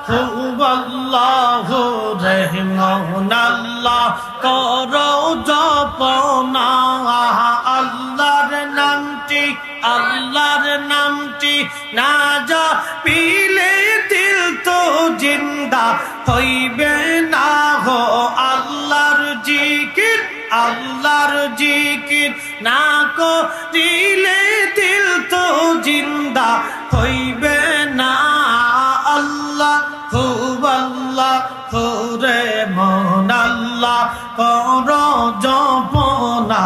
হুয়াল্লাহু রহমান আল্লাহ করো জপনা আল্লাহর নামটি না জপিলে দিল তো জিন্দা হইবে না গো আল্লাহর জিকির না করিলে দিল তো জিন্দা হইবে না আল্লাহু রে মন আল্লাহ করো জপনা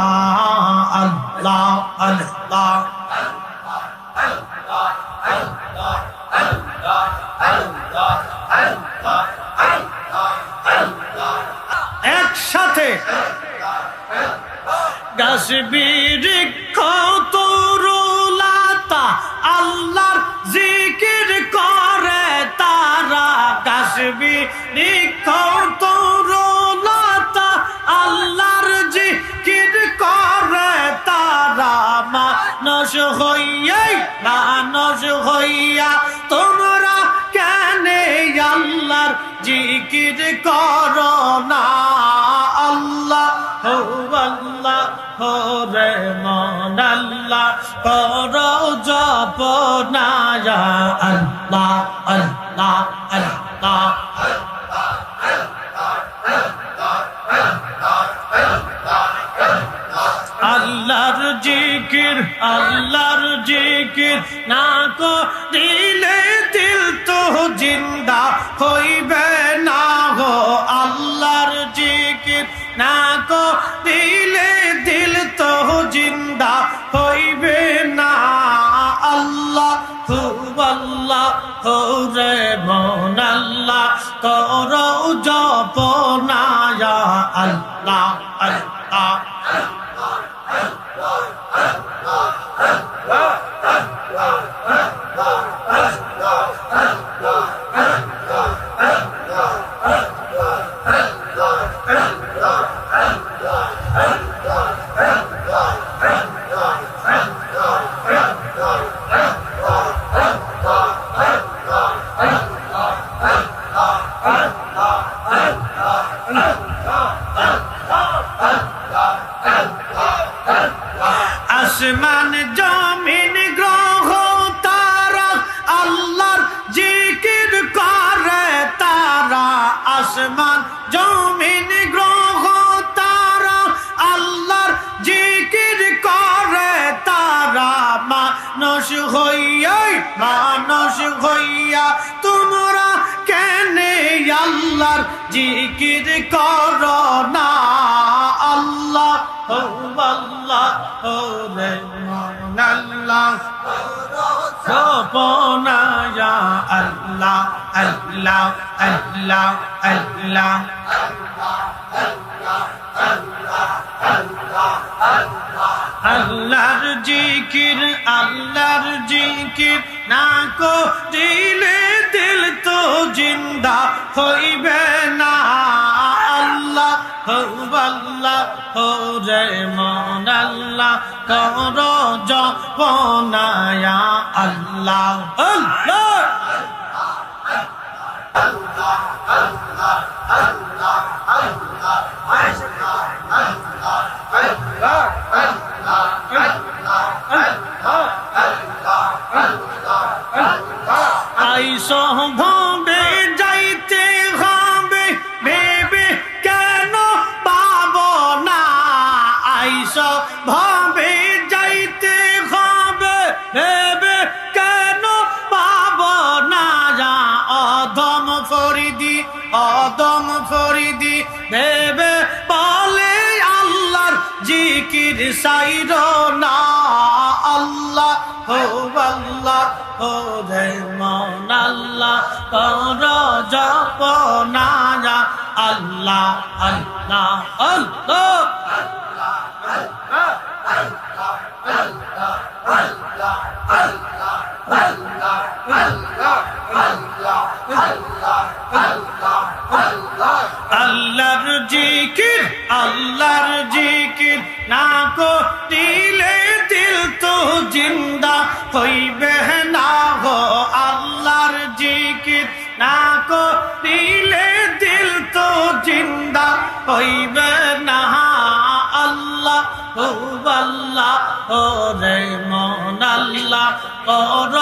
আল্লাহ আল্লাহ একসাথে গাছ বৃক্ষ তরুলতা আল্লাহর জিকির করে তারা গাছ বৃক্ষ তরুলতা আল্লাহর জিকির করে তারা মানুষ হইয়া তোমরা কেন আল্লাহর জিকির করো না রে মন আল্লাহ করো জপনা আল্লাহ আল্লাহ আল্লাহ আল্লাহর জিকির না করিলে দিল তো জিন্দা হইবে না গো আল্লাহর জিকির না করিলে দিল তো জিন্দা হইবে না আল্লাহু রে মন আল্লাহ করো জপনা আল্লাহ আল্লাহ আসমান জমিন গ্রহ তারা আল্লাহর জিকির করে তারা আসমান জমিন গ্রহ তারা আল্লাহর জিকির করে তারা মানুষ হইয়া তোমরা কেন আল্লাহর জিকির করো না আল্লাহ রে মন আল্লাহ জপনা আল্লাহ আল্লাহ আল্লাহ আল্লাহ আল্লাহর জিকির না করিলে দিল তো জিন্দা হইবে না আল্লাহ রে মন আল্লাহ করো জপনা আল্লাহ আল্লাহ আইসো ভবে যাইতে হবে ভেবে কেন পাবো না আইসো ভবে যাইতে হবে ভেবে কেন পাবো না অদম ফরিদি ভেবে বলে আল্লাহর জিকির সাইরো না আল্লাহ রে মন আল্লাহ করো জপনা আল্লাহ আল্লাহ আল্লাহ আল্লাহর জিকির না করিলে দিল তো জিন্দা হইবে না গো আল্লাহর জিকির না হইবে না আল্লাহ আল্লাহ ওরে মন আল্লাহ কর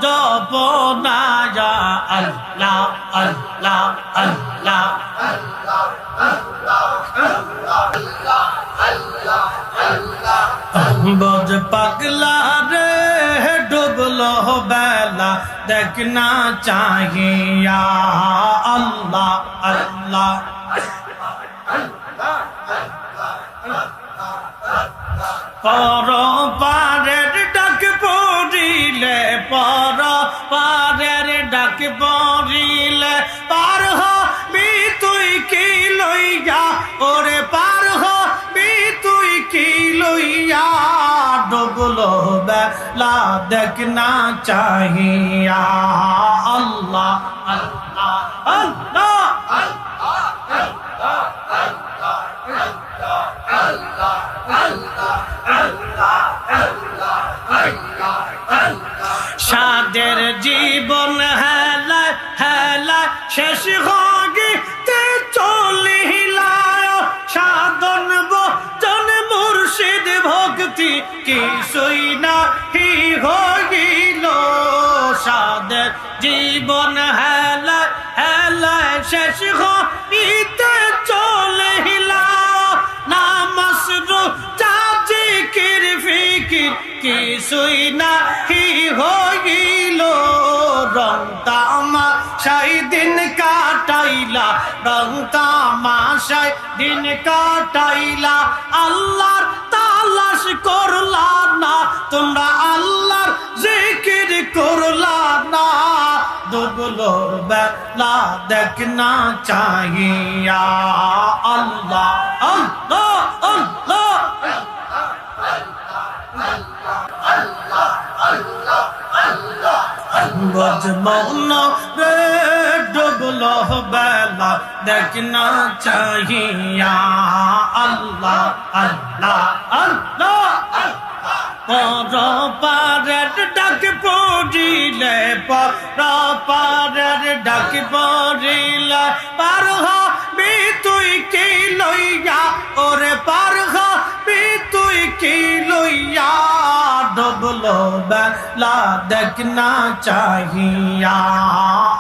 জপনা ইয়া আল্লাহ আল্লাহ আল্লাহ বজ পাগলা রে ডুবলো বেলা দেখনা চাহিয়া আল্লাহ আল্লাহ পর পারের ডাক পড়িলে পর পারের ডাক পড়িলে পার হবি তুই কি লইয়া ওরে পার হবি তুই কি লইয়া ডুবলো বেলা দেখনা চাহিয়া আল্লাহ আল্লাহ আল্লাহ সাদের জীবন হেলা হেলা শেষ হইতে চলিলা সাধন বচন মুর্শিদ ভক্তি কিছুই নাহি হইল সাদের জীবন হেলা হেলা শেষ হইতে চলিলা নামাজ রোজা জিকির ফিকির কিছুই নাহি হইল রং তামাশায় দিন কাটাইলা রং তামাশায় দিন কাটাইলা আল্লাহর তালাশ করলা না তোমরা আল্লাহর জিকির করলা না দুগুলোর বেলা দেখনা চাহিয়া আল্লাহ আল্লাহ আল্লাহ বজ মৌন রে ডুবলো বেলা দেখনা চাহিয়া আল্লাহ আল্লাহ আল্লাহ পর পারের ডাক পড়িলে পর পারের ডাক পড়িলে পার হবি তুই কি লইয়া ওরে পার হবি তুই কি লইয়া ডুবলো বেলা দেখনা চাহিয়া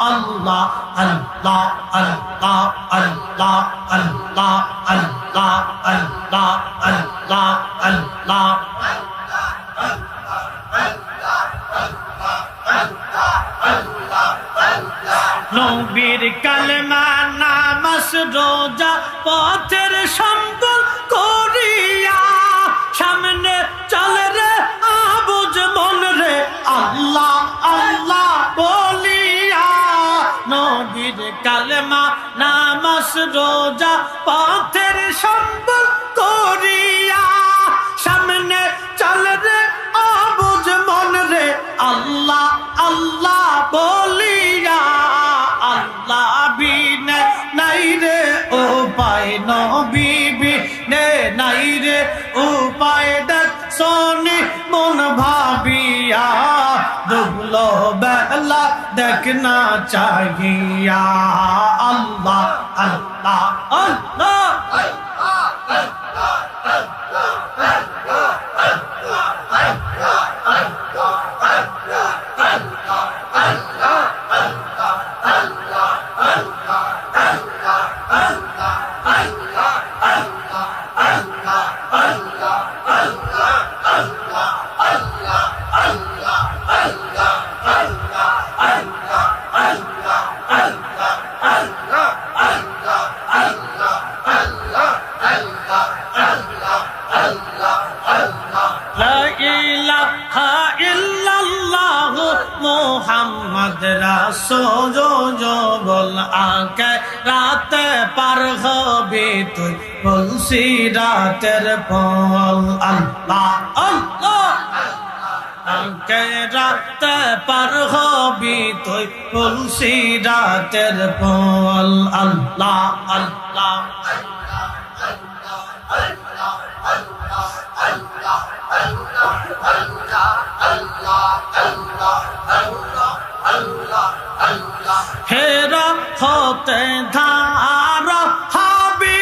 আল্লাহ আল্লাহ আল্লাহ আল্লাহ আল্লাহ আল্লাহ আল্লাহ আল্লাহ আল্লাহ নবীর কালেমা নামাজ রোজা পথের সম্বল করিয়া সামনে চলে রে আবুজ মন রে আল্লাহ আল্লাহ বলিয়া নবীর কালেমা নামাজ রোজা পথের সম্বল করিয়া সামনে চলে রে আবুজ মন রে আল্লাহ আল্লাহ বলিয়া আল্লাহ বিনে নাই রে উপায় নবী বিনে নাই রে উপায় দেখ সোনি মন ভাবিয়া ডুবলো বেলা দেখনা চাহিয়া আল্লাহ আল্লাহ আল্লাহ মোহাম্মদ রাসূল বল আকে রাতে পার হবে তুই বলছি রাতের ফল আল্লাহ আল্লাহ আকে রাতে পার হবে তুই বলছি রাতের ফল আল্লাহ আল্লাহ হেরা হতে ধার হাবি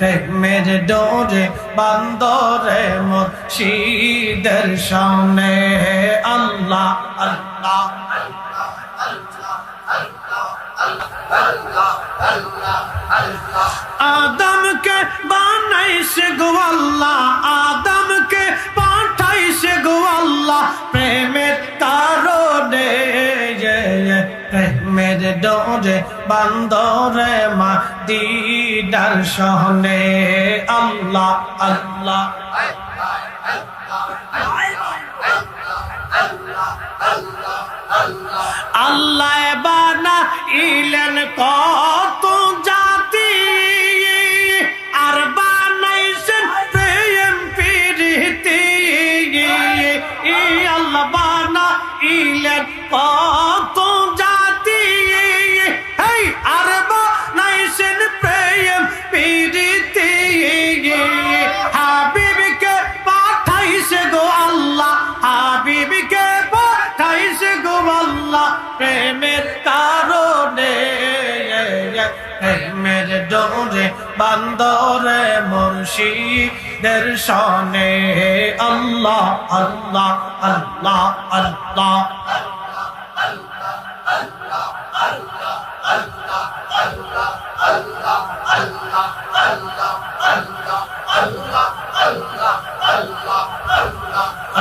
প্রেমের ডোরে বান্দরে মুর্শিদের সামনে আল্লাহ আল্লাহ আদমকে বানাইছে গো আল্লাহ আদমকে পাঠাইছে গো আল্লাহ প্রেমের কারণে প্রেমের ডোরে বান্দরে মদিনার শহরে আল্লাহ আল্লাহ আল্লাহ বানাইলেন কত জাতি আর বানাইছেন প্রেম প্রীতি আল্লাহ বানাইলেন কত জাতি আর বানাইছেন প্রেম প্রীতি হাবিবকে পাঠাইছে গো আল্লাহ হাবিবকে পাঠাইছে গো আল্লাহ প্রেমের কারণে প্রেমের ডোরে বান্দরে মুর্শিদের শনে আল্লাহ আল্লাহ আল্লাহ আল্লাহ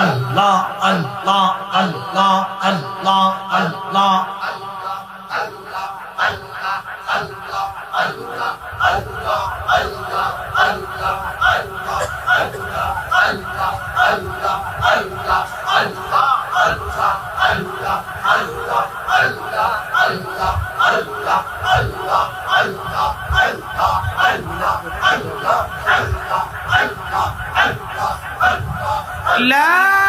Allah, Allah, Allah, Allah, Allah. La